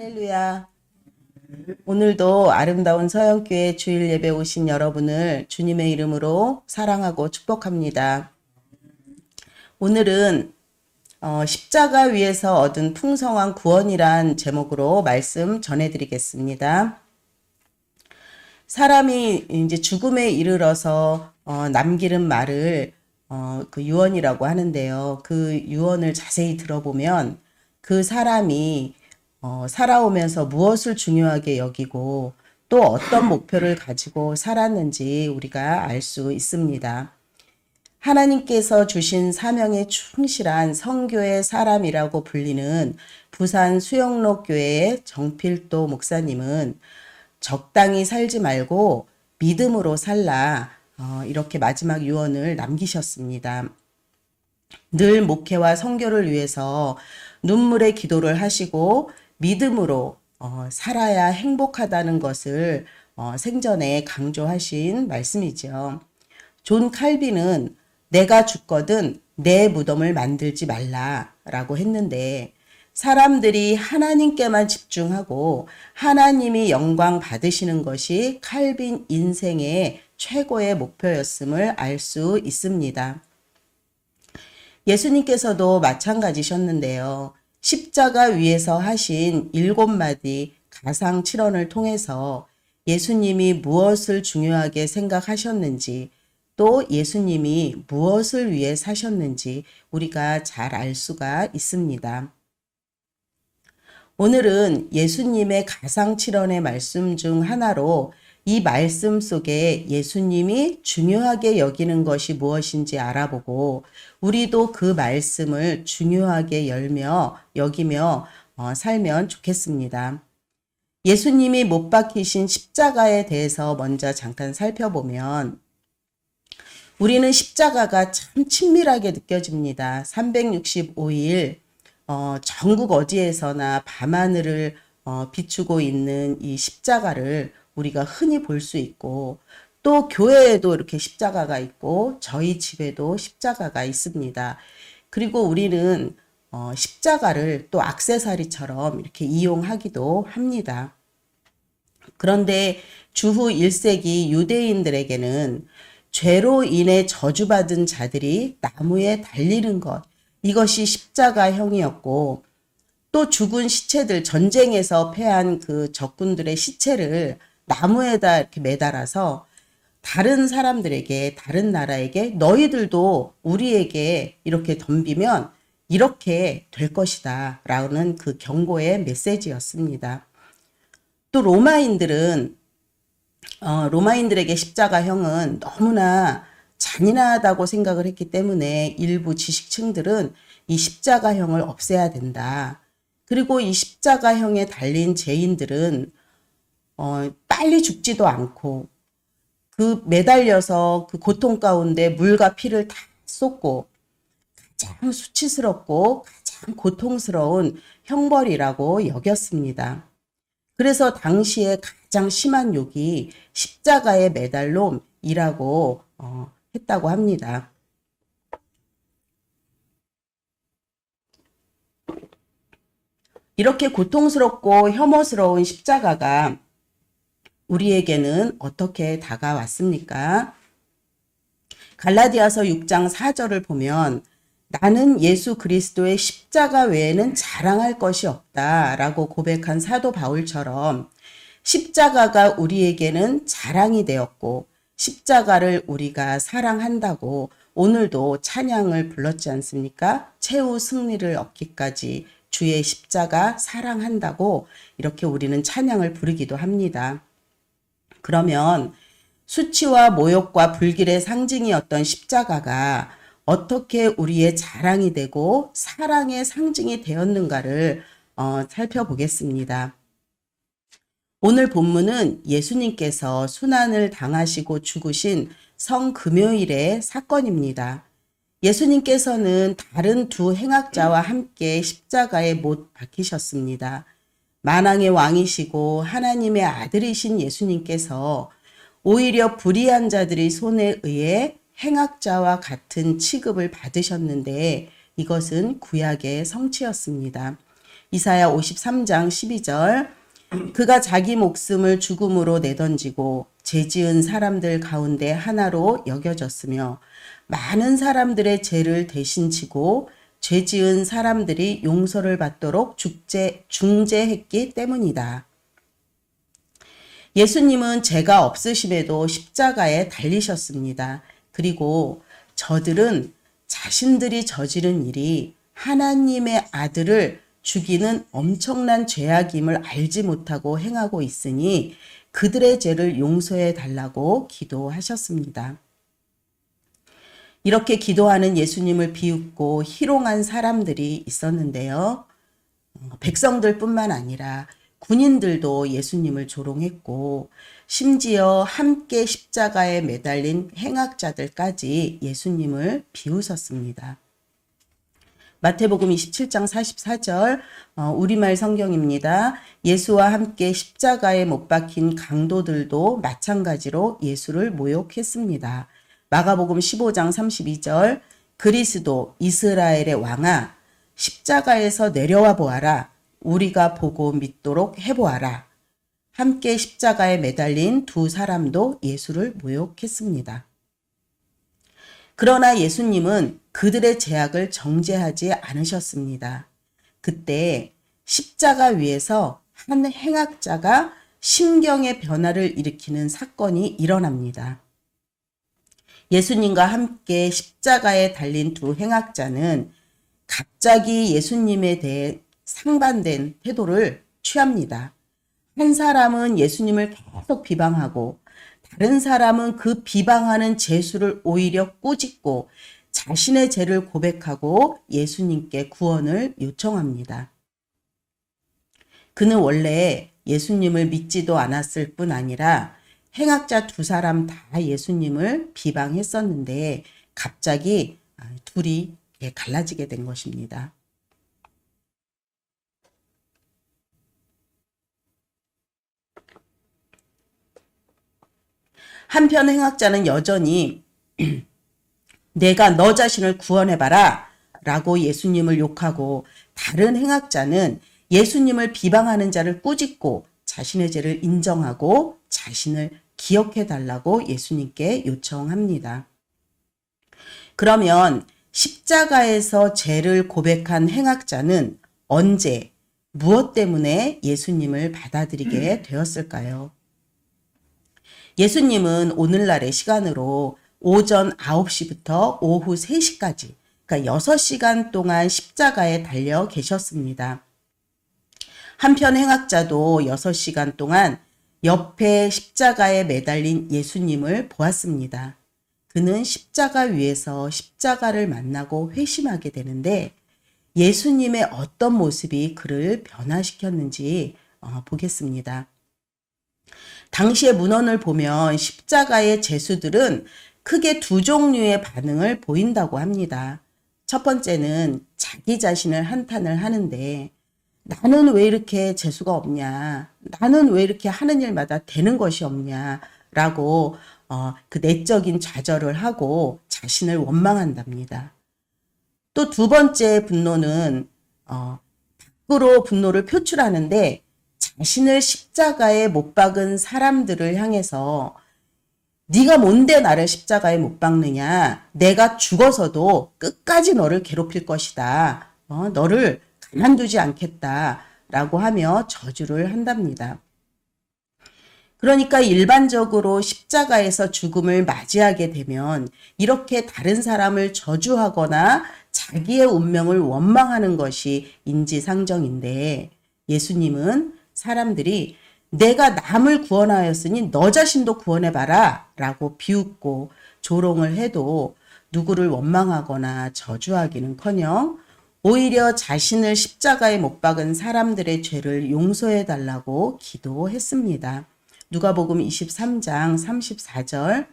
할렐루야. 오늘도 아름다운 서영교회 주일 예배 오신 여러분을 주님의 이름으로 사랑하고 축복합니다. 오늘은 십자가 위에서 얻은 풍성한 구원이란 제목으로 말씀 전해드리겠습니다. 사람이 이제 죽음에 이르러서 남기는 말을 그 유언이라고 하는데요. 그 유언을 자세히 들어보면 그 사람이 살아오면서 무엇을 중요하게 여기고 또 어떤 목표를 가지고 살았는지 우리가 알 수 있습니다. 하나님께서 주신 사명에 충실한 성교의 사람이라고 불리는 부산 수영록교회의 정필도 목사님은 적당히 살지 말고 믿음으로 살라 이렇게 마지막 유언을 남기셨습니다. 늘 목회와 선교를 위해서 눈물의 기도를 하시고 믿음으로 살아야 행복하다는 것을 생전에 강조하신 말씀이죠. 존 칼빈은 내가 죽거든 내 무덤을 만들지 말라라고 했는데 사람들이 하나님께만 집중하고 하나님이 영광 받으시는 것이 칼빈 인생의 최고의 목표였음을 알 수 있습니다. 예수님께서도 마찬가지셨는데요. 십자가 위에서 하신 7마디 가상 칠언을 통해서 예수님이 무엇을 중요하게 생각하셨는지 또 예수님이 무엇을 위해 사셨는지 우리가 잘 알 수가 있습니다. 오늘은 예수님의 가상 칠언의 말씀 중 하나로 이 말씀 속에 예수님이 중요하게 여기는 것이 무엇인지 알아보고 우리도 그 말씀을 중요하게 여기며 살면 좋겠습니다. 예수님이 못 박히신 십자가에 대해서 먼저 잠깐 살펴보면 우리는 십자가가 참 친밀하게 느껴집니다. 365일 전국 어디에서나 밤하늘을 비추고 있는 이 십자가를 우리가 흔히 볼 수 있고 또 교회에도 이렇게 십자가가 있고 저희 집에도 십자가가 있습니다. 그리고 우리는 십자가를 또 액세서리처럼 이렇게 이용하기도 합니다. 그런데 주후 1세기 유대인들에게는 죄로 인해 저주받은 자들이 나무에 달리는 것 이것이 십자가형이었고 또 죽은 시체들 전쟁에서 패한 그 적군들의 시체를 나무에다 이렇게 매달아서 다른 사람들에게 다른 나라에게 너희들도 우리에게 이렇게 덤비면 이렇게 될 것이다 라는 그 경고의 메시지였습니다. 또 로마인들에게 십자가형은 너무나 잔인하다고 생각을 했기 때문에 일부 지식층들은 이 십자가형을 없애야 된다. 그리고 이 십자가형에 달린 죄인들은 빨리 죽지도 않고 그 매달려서 그 고통 가운데 물과 피를 다 쏟고 가장 수치스럽고 가장 고통스러운 형벌이라고 여겼습니다. 그래서 당시에 가장 심한 욕이 십자가에 매달놈이라고 했다고 합니다. 이렇게 고통스럽고 혐오스러운 십자가가 우리에게는 어떻게 다가왔습니까? 갈라디아서 6장 4절을 보면 나는 예수 그리스도의 십자가 외에는 자랑할 것이 없다 라고 고백한 사도 바울처럼 십자가가 우리에게는 자랑이 되었고 십자가를 우리가 사랑한다고 오늘도 찬양을 불렀지 않습니까? 최후 승리를 얻기까지 주의 십자가 사랑한다고 이렇게 우리는 찬양을 부르기도 합니다. 그러면 수치와 모욕과 불길의 상징이었던 십자가가 어떻게 우리의 자랑이 되고 사랑의 상징이 되었는가를 살펴보겠습니다. 오늘 본문은 예수님께서 순환을 당하시고 죽으신 성금요일의 사건입니다. 예수님께서는 다른 두 행악자와 함께 십자가에 못 박히셨습니다. 만왕의 왕이시고 하나님의 아들이신 예수님께서 오히려 불의한 자들의 손에 의해 행악자와 같은 취급을 받으셨는데 이것은 구약의 성취였습니다. 이사야 53장 12절 그가 자기 목숨을 죽음으로 내던지고 죄지은 사람들 가운데 하나로 여겨졌으며 많은 사람들의 죄를 대신 지고 죄지은 사람들이 용서를 받도록 중재했기 때문이다. 예수님은 죄가 없으심에도 십자가에 달리셨습니다. 그리고 저들은 자신들이 저지른 일이 하나님의 아들을 죽이는 엄청난 죄악임을 알지 못하고 행하고 있으니 그들의 죄를 용서해 달라고 기도하셨습니다. 이렇게 기도하는 예수님을 비웃고 희롱한 사람들이 있었는데요. 백성들뿐만 아니라 군인들도 예수님을 조롱했고 심지어 함께 십자가에 매달린 행악자들까지 예수님을 비웃었습니다. 마태복음 27장 44절 우리말 성경입니다. 예수와 함께 십자가에 못 박힌 강도들도 마찬가지로 예수를 모욕했습니다. 마가복음 15장 32절 그리스도 이스라엘의 왕아 십자가에서 내려와 보아라. 우리가 보고 믿도록 해보아라. 함께 십자가에 매달린 두 사람도 예수를 모욕했습니다. 그러나 예수님은 그들의 죄악을 정죄하지 않으셨습니다. 그때 십자가 위에서 한 행악자가 심경의 변화를 일으키는 사건이 일어납니다. 예수님과 함께 십자가에 달린 두 행악자는 갑자기 예수님에 대해 상반된 태도를 취합니다. 한 사람은 예수님을 계속 비방하고 다른 사람은 그 비방하는 죄수를 오히려 꾸짖고 자신의 죄를 고백하고 예수님께 구원을 요청합니다. 그는 원래 예수님을 믿지도 않았을 뿐 아니라 행악자 두 사람 다 예수님을 비방했었는데 갑자기 둘이 갈라지게 된 것입니다. 한편 행악자는 여전히 내가 너 자신을 구원해봐라 라고 예수님을 욕하고 다른 행악자는 예수님을 비방하는 자를 꾸짖고 자신의 죄를 인정하고 자신을 기억해달라고 예수님께 요청합니다. 그러면 십자가에서 죄를 고백한 행악자는 언제, 무엇 때문에 예수님을 받아들이게 되었을까요? 예수님은 오늘날의 시간으로 오전 9시부터 오후 3시까지, 그러니까 6시간 동안 십자가에 달려 계셨습니다. 한편 행악자도 6시간 동안 옆에 십자가에 매달린 예수님을 보았습니다. 그는 십자가 위에서 십자가를 만나고 회심하게 되는데 예수님의 어떤 모습이 그를 변화시켰는지 보겠습니다. 당시의 문헌을 보면 십자가의 죄수들은 크게 두 종류의 반응을 보인다고 합니다. 첫 번째는 자기 자신을 한탄을 하는데 나는 왜 이렇게 재수가 없냐? 나는 왜 이렇게 하는 일마다 되는 것이 없냐? 라고 그 내적인 좌절을 하고 자신을 원망한답니다. 또 두 번째 분노는 밖으로 분노를 표출하는데 자신을 십자가에 못 박은 사람들을 향해서 네가 뭔데 나를 십자가에 못 박느냐? 내가 죽어서도 끝까지 너를 괴롭힐 것이다. 너를 가만두지 않겠다라고 하며 저주를 한답니다. 그러니까 일반적으로 십자가에서 죽음을 맞이하게 되면 이렇게 다른 사람을 저주하거나 자기의 운명을 원망하는 것이 인지상정인데 예수님은 사람들이 내가 남을 구원하였으니 너 자신도 구원해봐라 라고 비웃고 조롱을 해도 누구를 원망하거나 저주하기는커녕 오히려 자신을 십자가에 못 박은 사람들의 죄를 용서해달라고 기도했습니다. 누가복음 23장 34절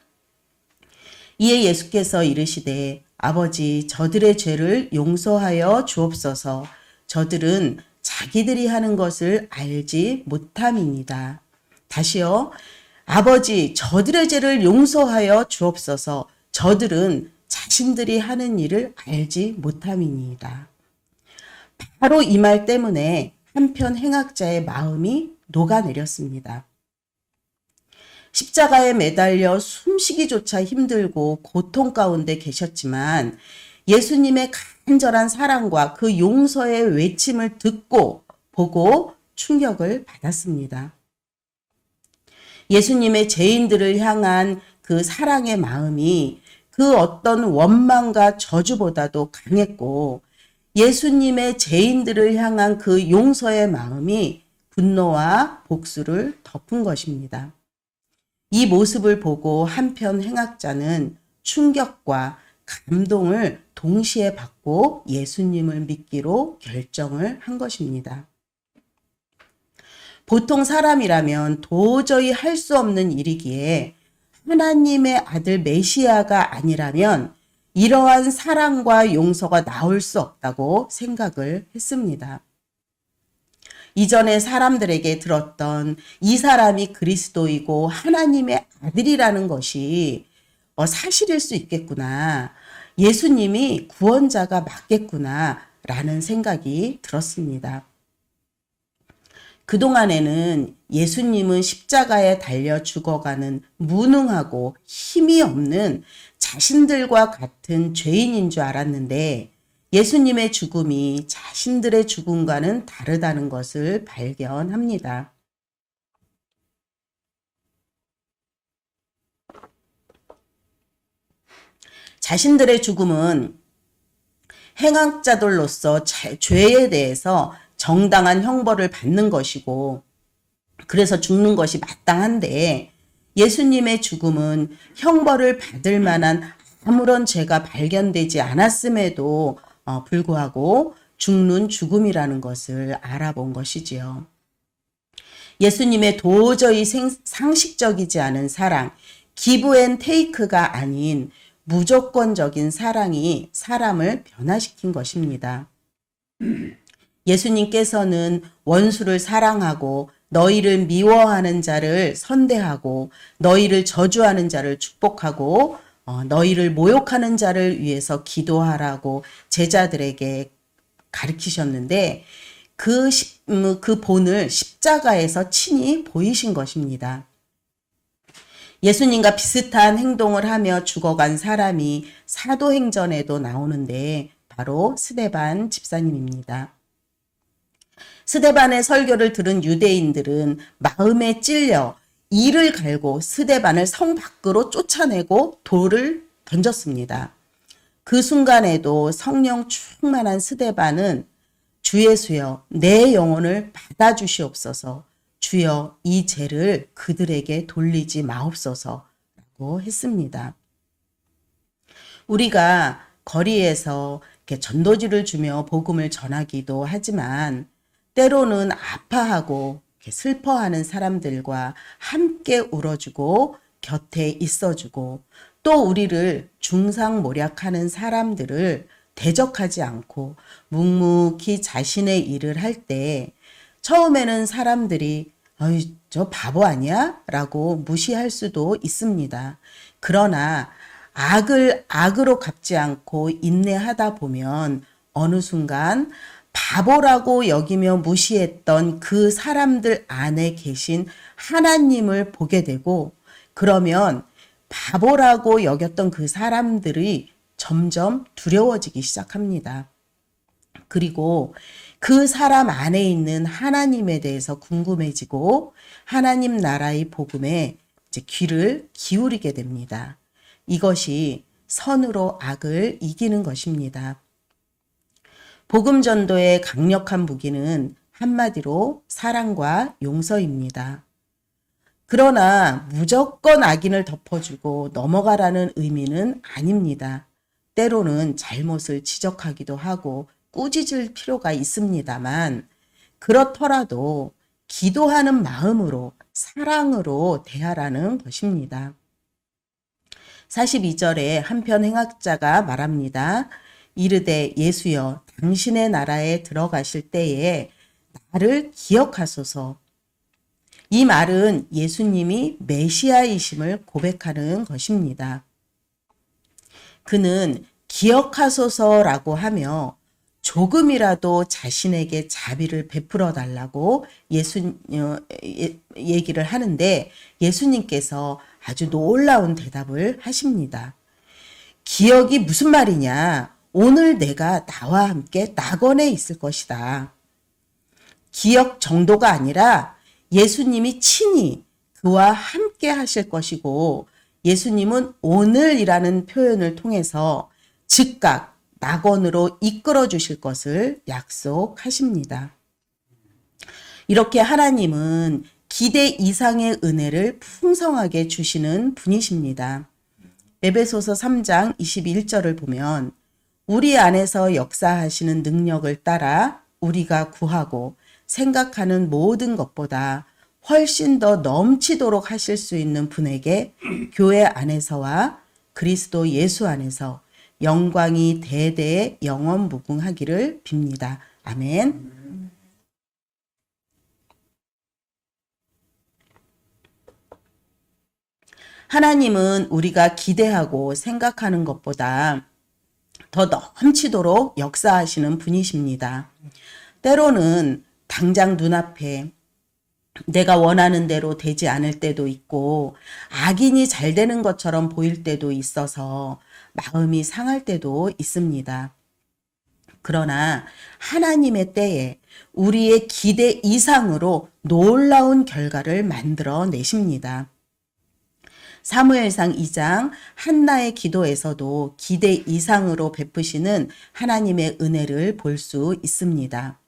이에 예수께서 이르시되 아버지 저들의 죄를 용서하여 주옵소서 저들은 자기들이 하는 것을 알지 못함이니이다. 다시요. 아버지 저들의 죄를 용서하여 주옵소서 저들은 자신들이 하는 일을 알지 못함이니이다. 바로 이 말 때문에 한편 행악자의 마음이 녹아내렸습니다. 십자가에 매달려 숨쉬기조차 힘들고 고통 가운데 계셨지만 예수님의 간절한 사랑과 그 용서의 외침을 듣고 보고 충격을 받았습니다. 예수님의 죄인들을 향한 그 사랑의 마음이 그 어떤 원망과 저주보다도 강했고 예수님의 죄인들을 향한 그 용서의 마음이 분노와 복수를 덮은 것입니다. 이 모습을 보고 한편 행악자는 충격과 감동을 동시에 받고 예수님을 믿기로 결정을 한 것입니다. 보통 사람이라면 도저히 할 수 없는 일이기에 하나님의 아들 메시아가 아니라면 이러한 사랑과 용서가 나올 수 없다고 생각을 했습니다. 이전에 사람들에게 들었던 이 사람이 그리스도이고 하나님의 아들이라는 것이 사실일 수 있겠구나. 예수님이 구원자가 맞겠구나 라는 생각이 들었습니다. 그동안에는 예수님은 십자가에 달려 죽어가는 무능하고 힘이 없는 자신들과 같은 죄인인 줄 알았는데 예수님의 죽음이 자신들의 죽음과는 다르다는 것을 발견합니다. 자신들의 죽음은 행악자들로서 죄에 대해서 정당한 형벌을 받는 것이고 그래서 죽는 것이 마땅한데 예수님의 죽음은 형벌을 받을 만한 아무런 죄가 발견되지 않았음에도 불구하고 죽는 죽음이라는 것을 알아본 것이지요. 예수님의 도저히 상식적이지 않은 사랑, 기브 앤 테이크가 아닌 무조건적인 사랑이 사람을 변화시킨 것입니다. 예수님께서는 원수를 사랑하고 너희를 미워하는 자를 선대하고 너희를 저주하는 자를 축복하고 너희를 모욕하는 자를 위해서 기도하라고 제자들에게 가르치셨는데 그 본을 십자가에서 친히 보이신 것입니다. 예수님과 비슷한 행동을 하며 죽어간 사람이 사도행전에도 나오는데 바로 스데반 집사님입니다. 스데반의 설교를 들은 유대인들은 마음에 찔려 이를 갈고 스데반을 성 밖으로 쫓아내고 돌을 던졌습니다. 그 순간에도 성령 충만한 스데반은 주 예수여 내 영혼을 받아주시옵소서 주여 이 죄를 그들에게 돌리지 마옵소서라고 했습니다. 우리가 거리에서 이렇게 전도지를 주며 복음을 전하기도 하지만 때로는 아파하고 슬퍼하는 사람들과 함께 울어주고 곁에 있어주고 또 우리를 중상모략하는 사람들을 대적하지 않고 묵묵히 자신의 일을 할 때 처음에는 사람들이 어이 저 바보 아니야? 라고 무시할 수도 있습니다. 그러나 악을 악으로 갚지 않고 인내하다 보면 어느 순간 바보라고 여기며 무시했던 그 사람들 안에 계신 하나님을 보게 되고 그러면 바보라고 여겼던 그 사람들이 점점 두려워지기 시작합니다. 그리고 그 사람 안에 있는 하나님에 대해서 궁금해지고 하나님 나라의 복음에 이제 귀를 기울이게 됩니다. 이것이 선으로 악을 이기는 것입니다. 복음 전도의 강력한 무기는 한마디로 사랑과 용서입니다. 그러나 무조건 악인을 덮어주고 넘어가라는 의미는 아닙니다. 때로는 잘못을 지적하기도 하고 꾸짖을 필요가 있습니다만 그렇더라도 기도하는 마음으로 사랑으로 대하라는 것입니다. 42절에 한편 행악자가 말합니다. 이르되 예수여 당신의 나라에 들어가실 때에 나를 기억하소서. 이 말은 예수님이 메시아이심을 고백하는 것입니다. 그는 기억하소서라고 하며 조금이라도 자신에게 자비를 베풀어 달라고 얘기를 하는데 예수님께서 아주 놀라운 대답을 하십니다. 기억이 무슨 말이냐? 오늘 내가 나와 함께 낙원에 있을 것이다. 기억 정도가 아니라 예수님이 친히 그와 함께 하실 것이고 예수님은 오늘이라는 표현을 통해서 즉각 낙원으로 이끌어 주실 것을 약속하십니다. 이렇게 하나님은 기대 이상의 은혜를 풍성하게 주시는 분이십니다. 에베소서 3장 21절을 보면 우리 안에서 역사하시는 능력을 따라 우리가 구하고 생각하는 모든 것보다 훨씬 더 넘치도록 하실 수 있는 분에게 교회 안에서와 그리스도 예수 안에서 영광이 대대에 영원 무궁하기를 빕니다. 아멘. 하나님은 우리가 기대하고 생각하는 것보다 더 넘치도록 역사하시는 분이십니다. 때로는 당장 눈앞에 내가 원하는 대로 되지 않을 때도 있고 악인이 잘 되는 것처럼 보일 때도 있어서 마음이 상할 때도 있습니다. 그러나 하나님의 때에 우리의 기대 이상으로 놀라운 결과를 만들어 내십니다. 사무엘상 2장 한나의 기도에서도 기대 이상으로 베푸시는 하나님의 은혜를 볼 수 있습니다.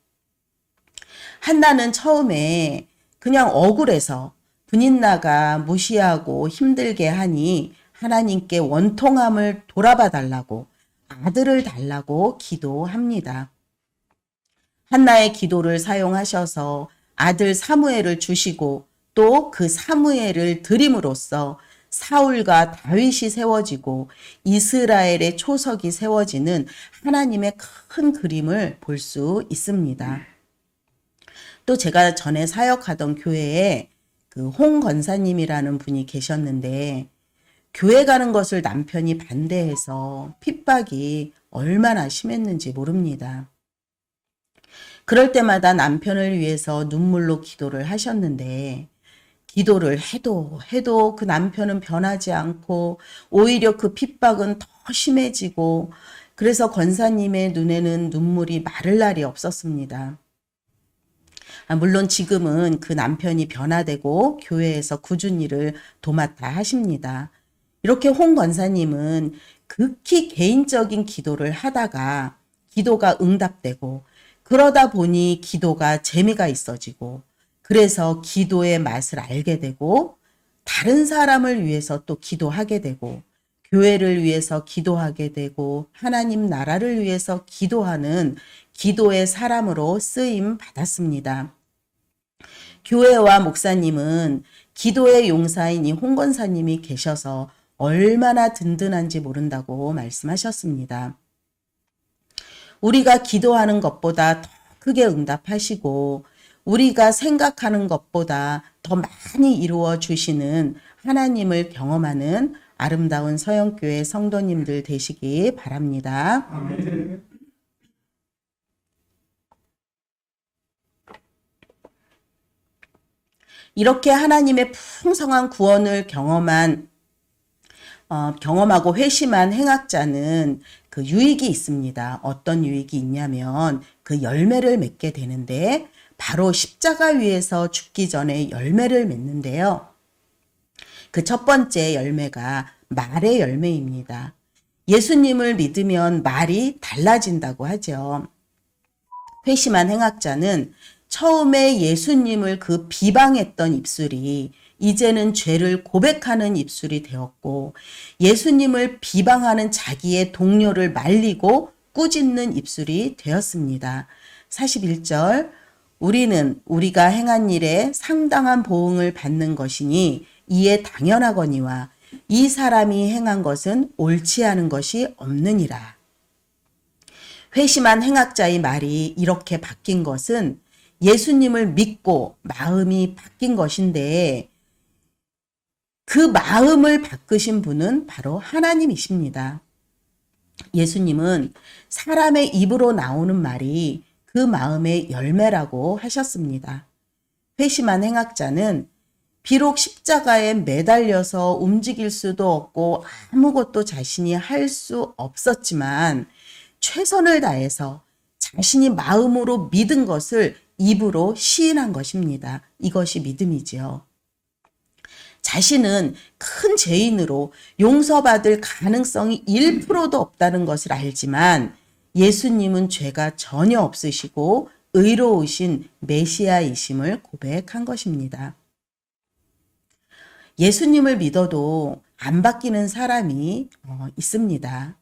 한나는 처음에 그냥 억울해서 분인나가 무시하고 힘들게 하니 하나님께 원통함을 돌아봐 달라고 아들을 달라고 기도합니다. 한나의 기도를 사용하셔서 아들 사무엘을 주시고 또 그 사무엘을 드림으로써 사울과 다윗이 세워지고 이스라엘의 초석이 세워지는 하나님의 큰 그림을 볼 수 있습니다. 또 제가 전에 사역하던 교회에 그 홍 권사님이라는 분이 계셨는데 교회 가는 것을 남편이 반대해서 핍박이 얼마나 심했는지 모릅니다. 그럴 때마다 남편을 위해서 눈물로 기도를 하셨는데 기도를 해도 그 남편은 변하지 않고 오히려 그 핍박은 더 심해지고 그래서 권사님의 눈에는 눈물이 마를 날이 없었습니다. 물론 지금은 그 남편이 변화되고 교회에서 꾸준히 일을 도맡아 하십니다. 이렇게 홍 권사님은 극히 개인적인 기도를 하다가 기도가 응답되고 그러다 보니 기도가 재미가 있어지고 그래서 기도의 맛을 알게 되고 다른 사람을 위해서 또 기도하게 되고 교회를 위해서 기도하게 되고 하나님 나라를 위해서 기도하는 기도의 사람으로 쓰임 받았습니다. 교회와 목사님은 기도의 용사인 이 홍 권사님이 계셔서 얼마나 든든한지 모른다고 말씀하셨습니다. 우리가 기도하는 것보다 더 크게 응답하시고 우리가 생각하는 것보다 더 많이 이루어 주시는 하나님을 경험하는 아름다운 서영교회 성도님들 되시기 바랍니다. 아멘. 이렇게 하나님의 풍성한 구원을 경험하고 회심한 행악자는 그 유익이 있습니다. 어떤 유익이 있냐면 그 열매를 맺게 되는데 바로 십자가 위에서 죽기 전에 열매를 맺는데요. 그 첫 번째 열매가 말의 열매입니다. 예수님을 믿으면 말이 달라진다고 하죠. 회심한 행악자는 처음에 예수님을 그 비방했던 입술이 이제는 죄를 고백하는 입술이 되었고 예수님을 비방하는 자기의 동료를 말리고 꾸짖는 입술이 되었습니다. 41절 우리는 우리가 행한 일에 상당한 보응을 받는 것이니 이에 당연하거니와 이 사람이 행한 것은 옳지 않은 것이 없느니라. 회심한 행악자의 말이 이렇게 바뀐 것은 예수님을 믿고 마음이 바뀐 것인데 그 마음을 바꾸신 분은 바로 하나님이십니다. 예수님은 사람의 입으로 나오는 말이 그 마음의 열매라고 하셨습니다. 회심한 행악자는 비록 십자가에 매달려서 움직일 수도 없고 아무것도 자신이 할 수 없었지만 최선을 다해서 자신이 마음으로 믿은 것을 입으로 시인한 것입니다. 이것이 믿음이지요. 자신은 큰 죄인으로 용서받을 가능성이 1%도 없다는 것을 알지만 예수님은 죄가 전혀 없으시고 의로우신 메시아이심을 고백한 것입니다. 예수님을 믿어도 안 바뀌는 사람이 있습니다.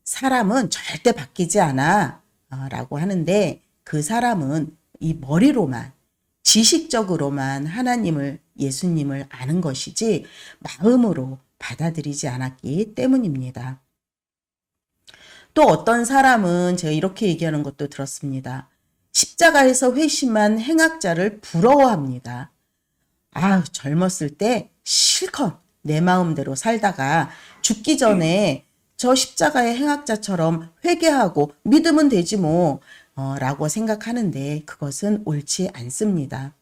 사람은 절대 바뀌지 않아 라고 하는데 그 사람은 이 머리로만 지식적으로만 하나님을 예수님을 아는 것이지 마음으로 받아들이지 않았기 때문입니다. 또 어떤 사람은 제가 이렇게 얘기하는 것도 들었습니다. 십자가에서 회심한 행악자를 부러워합니다. 아, 젊었을 때 실컷 내 마음대로 살다가 죽기 전에 저 십자가의 행악자처럼 회개하고 믿으면 되지 뭐 라고 생각하는데 그것은 옳지 않습니다.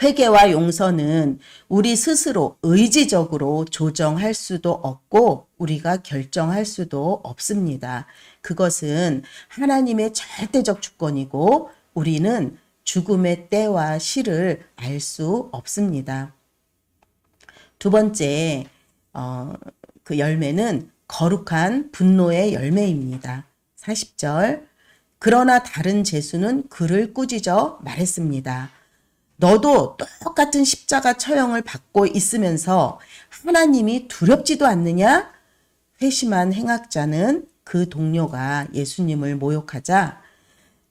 회개와 용서는 우리 스스로 의지적으로 조정할 수도 없고 우리가 결정할 수도 없습니다. 그것은 하나님의 절대적 주권이고 우리는 죽음의 때와 시를 알 수 없습니다. 두 번째 그 열매는 거룩한 분노의 열매입니다. 40절 그러나 다른 제수는 그를 꾸짖어 말했습니다. 너도 똑같은 십자가 처형을 받고 있으면서 하나님이 두렵지도 않느냐? 회심한 행악자는 그 동료가 예수님을 모욕하자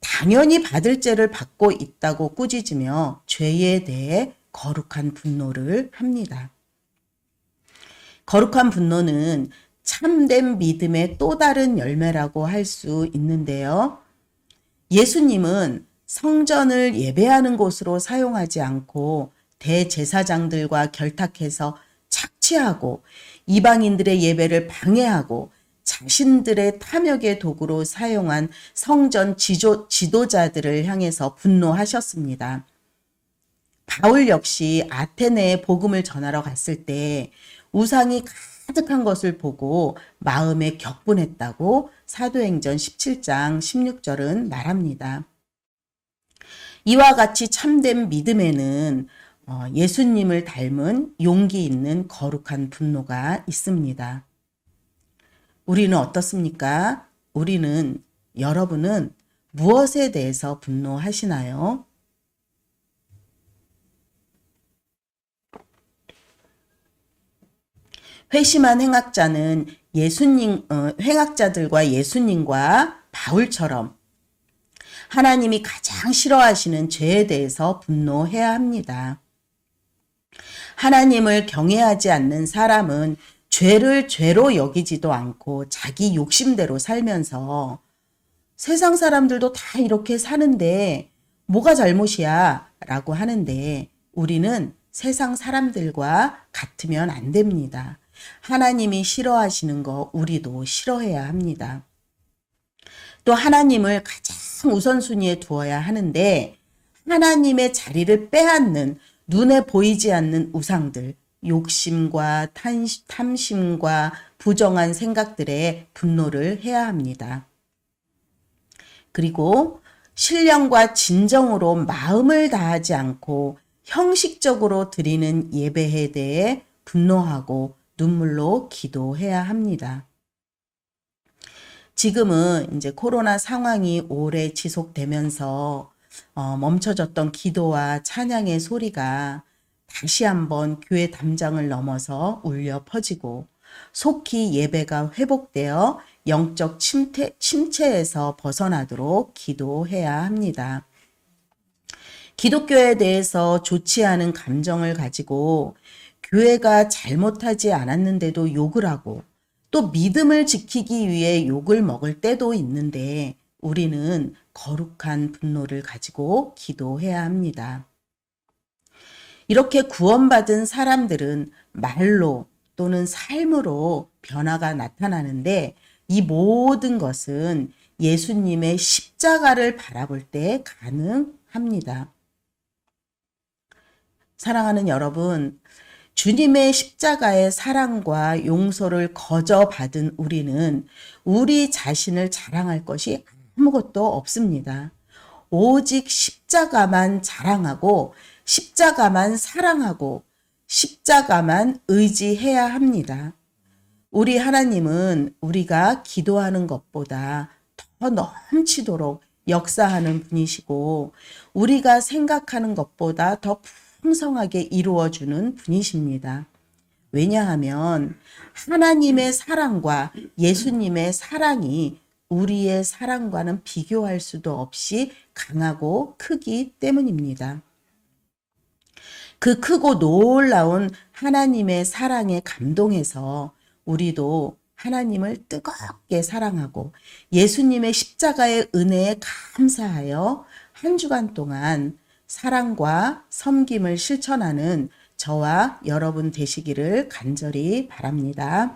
당연히 받을 죄를 받고 있다고 꾸짖으며 죄에 대해 거룩한 분노를 합니다. 거룩한 분노는 참된 믿음의 또 다른 열매라고 할 수 있는데요. 예수님은 성전을 예배하는 곳으로 사용하지 않고 대제사장들과 결탁해서 착취하고 이방인들의 예배를 방해하고 자신들의 탐욕의 도구로 사용한 성전 지도자들을 향해서 분노하셨습니다. 바울 역시 아테네에 복음을 전하러 갔을 때 우상이 가득한 것을 보고 마음에 격분했다고 사도행전 17장 16절은 말합니다. 이와 같이 참된 믿음에는 예수님을 닮은 용기 있는 거룩한 분노가 있습니다. 우리는 어떻습니까? 여러분은 무엇에 대해서 분노하시나요? 회심한 행악자는 행악자들과 예수님과 바울처럼 하나님이 가장 싫어하시는 죄에 대해서 분노해야 합니다. 하나님을 경외하지 않는 사람은 죄를 죄로 여기지도 않고 자기 욕심대로 살면서 세상 사람들도 다 이렇게 사는데 뭐가 잘못이야? 라고 하는데 우리는 세상 사람들과 같으면 안 됩니다. 하나님이 싫어하시는 거 우리도 싫어해야 합니다. 또 하나님을 가장 우선순위에 두어야 하는데 하나님의 자리를 빼앗는 눈에 보이지 않는 우상들, 욕심과 탐심과 부정한 생각들에 분노를 해야 합니다. 그리고 신령과 진정으로 마음을 다하지 않고 형식적으로 드리는 예배에 대해 분노하고 눈물로 기도해야 합니다. 지금은 이제 코로나 상황이 오래 지속되면서 멈춰졌던 기도와 찬양의 소리가 다시 한번 교회 담장을 넘어서 울려 퍼지고 속히 예배가 회복되어 영적 침체에서 벗어나도록 기도해야 합니다. 기독교에 대해서 좋지 않은 감정을 가지고 교회가 잘못하지 않았는데도 욕을 하고 또 믿음을 지키기 위해 욕을 먹을 때도 있는데 우리는 거룩한 분노를 가지고 기도해야 합니다. 이렇게 구원받은 사람들은 말로 또는 삶으로 변화가 나타나는데 이 모든 것은 예수님의 십자가를 바라볼 때 가능합니다. 사랑하는 여러분, 주님의 십자가의 사랑과 용서를 거저 받은 우리는 우리 자신을 자랑할 것이 아무것도 없습니다. 오직 십자가만 자랑하고 십자가만 사랑하고 십자가만 의지해야 합니다. 우리 하나님은 우리가 기도하는 것보다 더 넘치도록 역사하는 분이시고 우리가 생각하는 것보다 더 풍성하게 이루어주는 분이십니다. 왜냐하면 하나님의 사랑과 예수님의 사랑이 우리의 사랑과는 비교할 수도 없이 강하고 크기 때문입니다. 그 크고 놀라운 하나님의 사랑에 감동해서 우리도 하나님을 뜨겁게 사랑하고 예수님의 십자가의 은혜에 감사하여 한 주간 동안 사랑과 섬김을 실천하는 저와 여러분 되시기를 간절히 바랍니다.